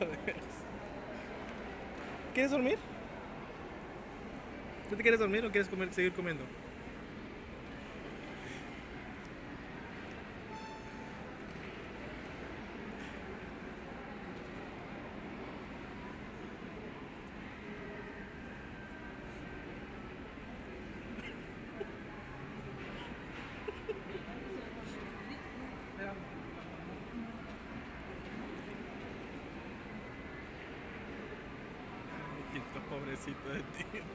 De veras. ¿Quieres dormir? ¿Tú te quieres dormir o quieres seguir comiendo? Hijito, pobrecito de ti.